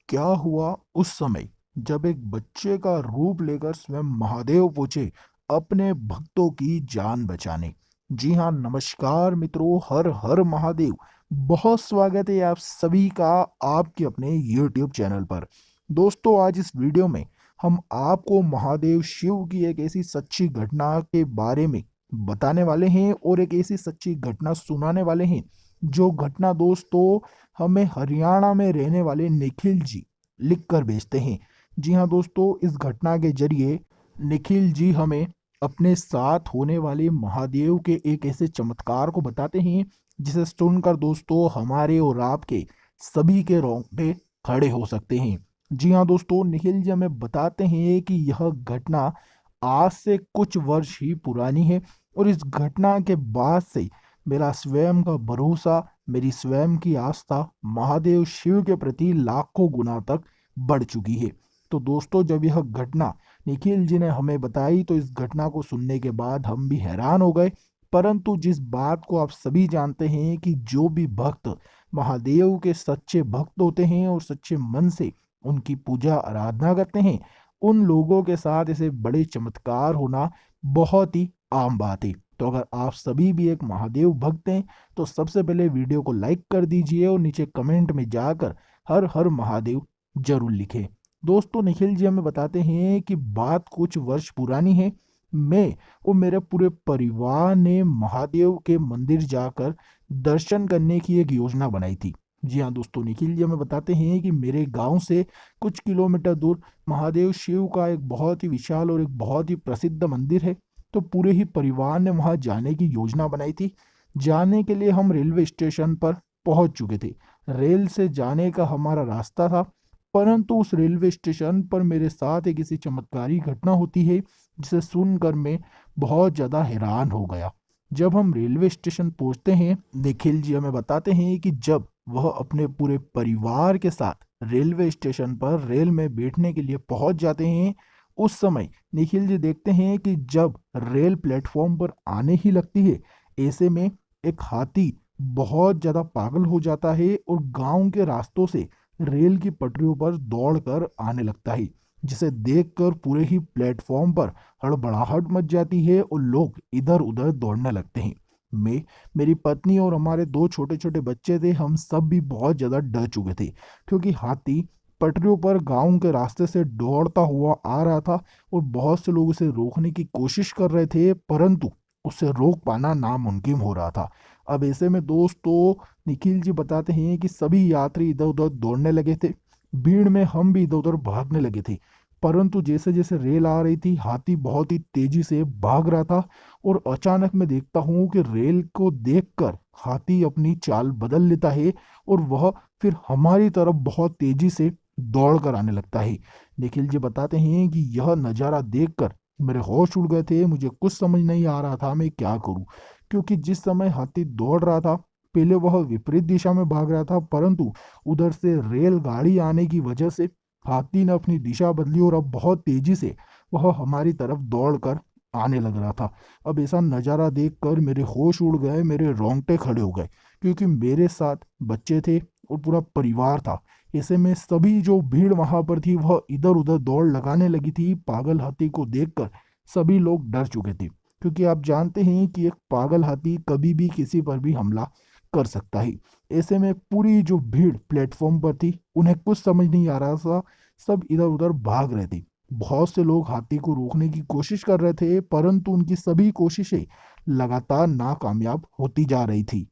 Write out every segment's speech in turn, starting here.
क्या हुआ उस समय जब एक बच्चे का रूप लेकर स्वयं महादेव पहुंचे अपने भक्तों की जान बचाने। जी हाँ, नमस्कार मित्रों, हर हर महादेव। बहुत स्वागत है आप सभी का आपके अपने YouTube चैनल पर। दोस्तों, आज इस वीडियो में हम आपको महादेव शिव की एक ऐसी सच्ची घटना के बारे में बताने वाले हैं और एक ऐसी सच्ची घटना सुनाने वाले हैं जो घटना दोस्तों हमें हरियाणा में रहने वाले निखिल जी लिख कर भेजते हैं। जी हाँ दोस्तों, इस घटना के जरिए निखिल जी हमें अपने साथ होने वाले महादेव के एक ऐसे चमत्कार को बताते हैं जिसे सुनकर दोस्तों हमारे और आपके सभी के रोंगटे खड़े हो सकते हैं। जी हाँ दोस्तों, निखिल जी हमें बताते हैं कि यह घटना आज से कुछ वर्ष ही पुरानी है और इस घटना के बाद से मेरा स्वयं का भरोसा, मेरी स्वयं की आस्था महादेव शिव के प्रति लाखों गुना तक बढ़ चुकी है। तो दोस्तों, जब यह घटना निखिल जी ने हमें बताई तो इस घटना को सुनने के बाद हम भी हैरान हो गए। परंतु जिस बात को आप सभी जानते हैं कि जो भी भक्त महादेव के सच्चे भक्त होते हैं और सच्चे मन से उनकी पूजा आराधना करते हैं, उन लोगों के साथ ऐसे बड़े चमत्कार होना बहुत ही आम बात है। तो अगर आप सभी भी एक महादेव भक्त हैं तो सबसे पहले वीडियो को लाइक कर दीजिए और नीचे कमेंट में जाकर हर हर महादेव जरूर लिखें। दोस्तों, निखिल जी हमें बताते हैं कि बात कुछ वर्ष पुरानी है। मैं और मेरे पूरे परिवार ने महादेव के मंदिर जाकर दर्शन करने की एक योजना बनाई थी। जी हाँ दोस्तों, निखिल जी हमें बताते हैं कि मेरे गांव से कुछ किलोमीटर दूर महादेव शिव का एक बहुत ही विशाल और एक बहुत ही प्रसिद्ध मंदिर है। तो पूरे ही परिवार ने वहां जाने की योजना बनाई थी। जाने के लिए हम रेलवे स्टेशन पर पहुंच चुके थे। रेल से जाने का हमारा रास्ता था, परंतु उस रेलवे स्टेशन पर मेरे साथ एक ऐसी चमत्कारी घटना होती है जिसे सुनकर मैं बहुत ज़्यादा हैरान हो गया। जब हम रेलवे स्टेशन पहुंचते हैं, निखिल जी हमें बताते हैं कि जब वह अपने पूरे परिवार के साथ रेलवे स्टेशन पर रेल में बैठने के लिए पहुंच जाते हैं, उस समय निखिल जी देखते हैं कि जब रेल प्लेटफॉर्म पर आने ही लगती है, ऐसे में एक हाथी बहुत ज़्यादा पागल हो जाता है और गांव के रास्तों से रेल की पटरियों पर दौड़कर आने लगता है, जिसे देखकर पूरे ही प्लेटफॉर्म पर हड़बड़ाहट मच जाती है और लोग इधर उधर दौड़ने लगते हैं। मैं, मेरी पत्नी और हमारे दो छोटे छोटे बच्चे थे, हम सब भी बहुत ज़्यादा डर चुके थे क्योंकि हाथी पटरियों पर गांव के रास्ते से दौड़ता हुआ आ रहा था और बहुत से लोग उसे रोकने की कोशिश कर रहे थे, परंतु उसे रोक पाना नामुमकिन हो रहा था। अब ऐसे में दोस्तों, निखिल जी बताते हैं कि सभी यात्री इधर उधर दौड़ने लगे थे। भीड़ में हम भी इधर उधर भागने लगे थे, परंतु जैसे जैसे रेल आ रही थी हाथी बहुत ही तेजी से भाग रहा था और अचानक मैं देखता हूँ कि रेल को देखकर हाथी अपनी चाल बदल लेता है और वह फिर हमारी तरफ बहुत तेजी से दौड़ कर आने लगता है। निखिल जी बताते हैं कि यह नज़ारा देखकर मेरे होश उड़ गए थे। मुझे कुछ समझ नहीं आ रहा था मैं क्या करूं, क्योंकि जिस समय हाथी दौड़ रहा था पहले वह विपरीत दिशा में भाग रहा था, परंतु उधर से रेलगाड़ी आने की वजह से हाथी ने अपनी दिशा बदली और अब बहुत तेजी से वह हमारी तरफ दौड़कर आने लग रहा था। अब ऐसा नज़ारा देखकर मेरे होश उड़ गए, मेरे रोंगटे खड़े हो गए, क्योंकि मेरे साथ बच्चे थे और पूरा परिवार था। ऐसे में सभी जो भीड़ वहां पर थी वह इधर उधर दौड़ लगाने लगी थी। पागल हाथी को देखकर सभी लोग डर चुके थे, क्योंकि आप जानते हैं कि एक पागल हाथी कभी भी किसी पर भी हमला कर सकता है। ऐसे में पूरी जो भीड़ प्लेटफॉर्म पर थी उन्हें कुछ समझ नहीं आ रहा था, सब इधर उधर भाग रहे थे। बहुत से लोग हाथी को रोकने की कोशिश कर रहे थे, परंतु उनकी सभी कोशिशें लगातार नाकामयाब होती जा रही थी।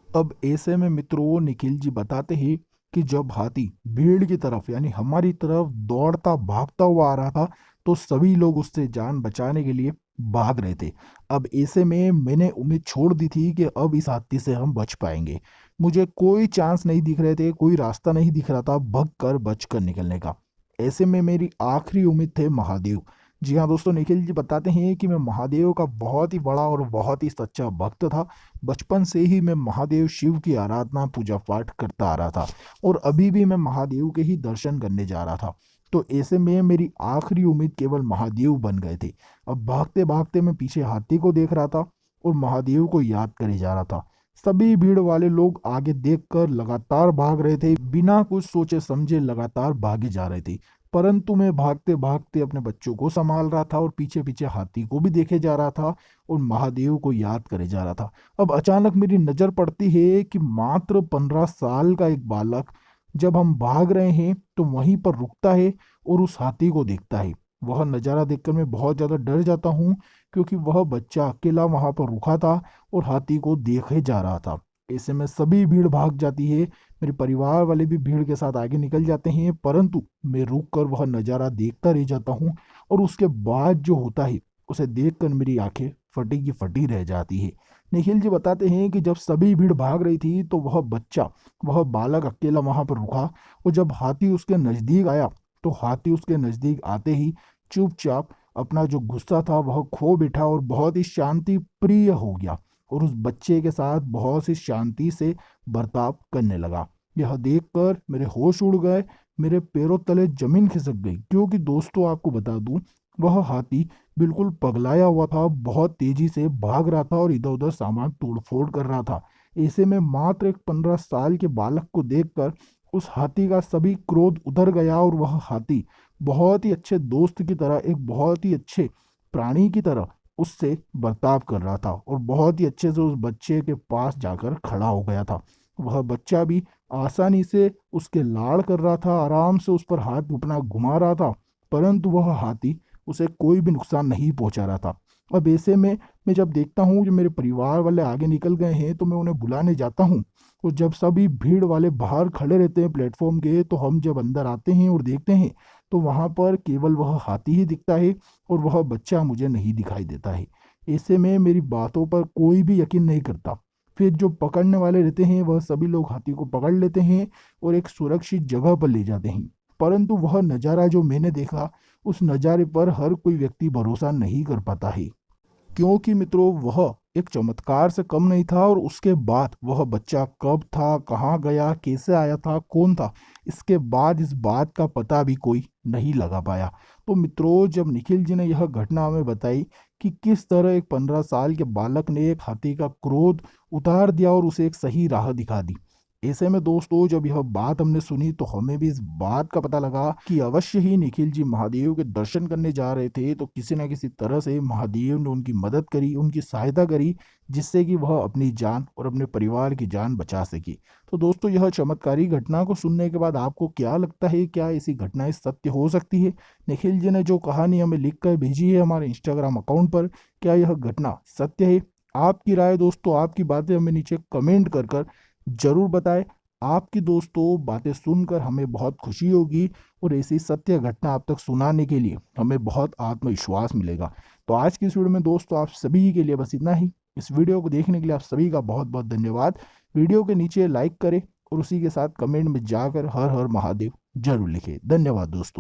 अब ऐसे में मित्रों, निखिल जी बताते हैं कि जब हाथी भीड़ की तरफ यानी हमारी तरफ दौड़ता भागता हुआ आ रहा था तो सभी लोग उससे जान बचाने के लिए भाग रहे थे। अब ऐसे में मैंने उम्मीद छोड़ दी थी कि अब इस हाथी से हम बच पाएंगे। मुझे कोई चांस नहीं दिख रहे थे, कोई रास्ता नहीं दिख रहा था भग कर बच कर निकलने का। ऐसे में मेरी आखिरी उम्मीद थे महादेव। जी हाँ दोस्तों, निखिल जी बताते हैं कि मैं महादेव का बहुत ही बड़ा और बहुत ही सच्चा भक्त था। बचपन से ही मैं महादेव शिव की आराधना पूजा पाठ करता आ रहा था और अभी भी मैं महादेव के ही दर्शन करने जा रहा था। तो ऐसे में मेरी आखिरी उम्मीद केवल महादेव बन गए थे। अब भागते भागते मैं पीछे हाथी को देख रहा था और महादेव को याद करे जा रहा था। सभी भीड़ वाले लोग आगे देखकर लगातार भाग रहे थे, बिना कुछ सोचे समझे लगातार भागे जा रहे थे। परंतु मैं भागते भागते अपने बच्चों को संभाल रहा था और पीछे पीछे हाथी को भी देखे जा रहा था और महादेव को याद करे जा रहा था। अब अचानक मेरी नजर पड़ती है कि मात्र 15 साल का एक बालक जब हम भाग रहे हैं तो वहीं पर रुकता है और उस हाथी को देखता है। वह नज़ारा देखकर मैं बहुत ज़्यादा डर जाता हूँ, क्योंकि वह बच्चा अकेला वहां पर रुका था और हाथी को देखे जा रहा था। ऐसे में सभी भीड़ भाग जाती है, मेरे परिवार वाले भी भीड़ के साथ आगे निकल जाते हैं, परंतु मैं रुक कर वह नज़ारा देखता रह जाता हूँ। और उसके बाद जो होता है उसे देखकर मेरी आंखें फटी की फटी रह जाती है। निखिल जी बताते हैं कि जब सभी भीड़ भाग रही थी तो वह बच्चा, वह बालक अकेला वहां पर रुका, और जब हाथी उसके नजदीक आया तो हाथी उसके नजदीक आते ही चुपचाप अपना जो गुस्सा था वह खो बैठा और बहुत ही शांति प्रिय हो गया और उस बच्चे के साथ बहुत ही शांति से बर्ताव करने लगा। यह देखकर मेरे होश उड़ गए, मेरे पैरों तले जमीन खिसक गई, क्योंकि दोस्तों आपको बता दूं, वह हाथी बिल्कुल पगलाया हुआ था, बहुत तेजी से भाग रहा था और इधर उधर सामान तोड़फोड़ कर रहा था। ऐसे में मात्र एक 15 साल के बालक को देखकर उस हाथी का सभी क्रोध उतर गया और वह हाथी बहुत ही अच्छे दोस्त की तरह, एक बहुत ही अच्छे प्राणी की तरह उससे बर्ताव कर रहा था और बहुत ही अच्छे से उस बच्चे के पास जाकर खड़ा हो गया था। वह बच्चा भी आसानी से उसके लाड़ कर रहा था, आराम से उस पर हाथ अपना घुमा रहा था, परंतु वह हाथी उसे कोई भी नुकसान नहीं पहुंचा रहा था। अब ऐसे में मैं जब देखता हूँ कि मेरे परिवार वाले आगे निकल गए हैं तो मैं उन्हें बुलाने जाता हूँ। तो जब सभी भीड़ वाले बाहर खड़े रहते हैं प्लेटफॉर्म के, तो हम जब अंदर आते हैं और देखते हैं तो वहां पर केवल वह हाथी ही दिखता है और वह बच्चा मुझे नहीं दिखाई देता है। ऐसे में मेरी बातों पर कोई भी यकीन नहीं करता। फिर जो पकड़ने वाले रहते हैं वह सभी लोग हाथी को पकड़ लेते हैं और एक सुरक्षित जगह पर ले जाते हैं। परंतु वह नज़ारा जो मैंने देखा, उस नज़ारे पर हर कोई व्यक्ति भरोसा नहीं कर पाता है, क्योंकि मित्रों वह एक चमत्कार से कम नहीं था। और उसके बाद वह बच्चा कब था, कहाँ गया, कैसे आया था, कौन था, इसके बाद इस बात का पता भी कोई नहीं लगा पाया। तो मित्रों जब निखिल जी ने यह घटना हमें बताई कि किस तरह एक 15 साल के बालक ने एक हाथी का क्रोध उतार दिया और उसे एक सही राह दिखा दी, ऐसे में दोस्तों जब यह बात हमने सुनी तो हमें भी इस बात का पता लगा कि अवश्य ही निखिल जी महादेव के दर्शन करने जा रहे थे, तो किसी न किसी तरह से महादेव ने उनकी मदद करी, उनकी सहायता करी, जिससे कि वह अपनी जान और अपने परिवार की जान बचा सकी। तो दोस्तों यह चमत्कारी घटना को सुनने के बाद आपको क्या लगता है, क्या ऐसी घटनाएं सत्य हो सकती है? निखिल जी ने जो कहानी हमें लिख कर भेजी है हमारे इंस्टाग्राम अकाउंट पर, क्या यह घटना सत्य है? आपकी राय दोस्तों, आपकी बातें हमें नीचे कमेंट कर जरूर बताएं। आपकी दोस्तों बातें सुनकर हमें बहुत खुशी होगी और ऐसी सत्य घटना आप तक सुनाने के लिए हमें बहुत आत्मविश्वास मिलेगा। तो आज की इस वीडियो में दोस्तों आप सभी के लिए बस इतना ही। इस वीडियो को देखने के लिए आप सभी का बहुत बहुत धन्यवाद। वीडियो के नीचे लाइक करें और उसी के साथ कमेंट में जाकर हर हर महादेव जरूर लिखें। धन्यवाद दोस्तों।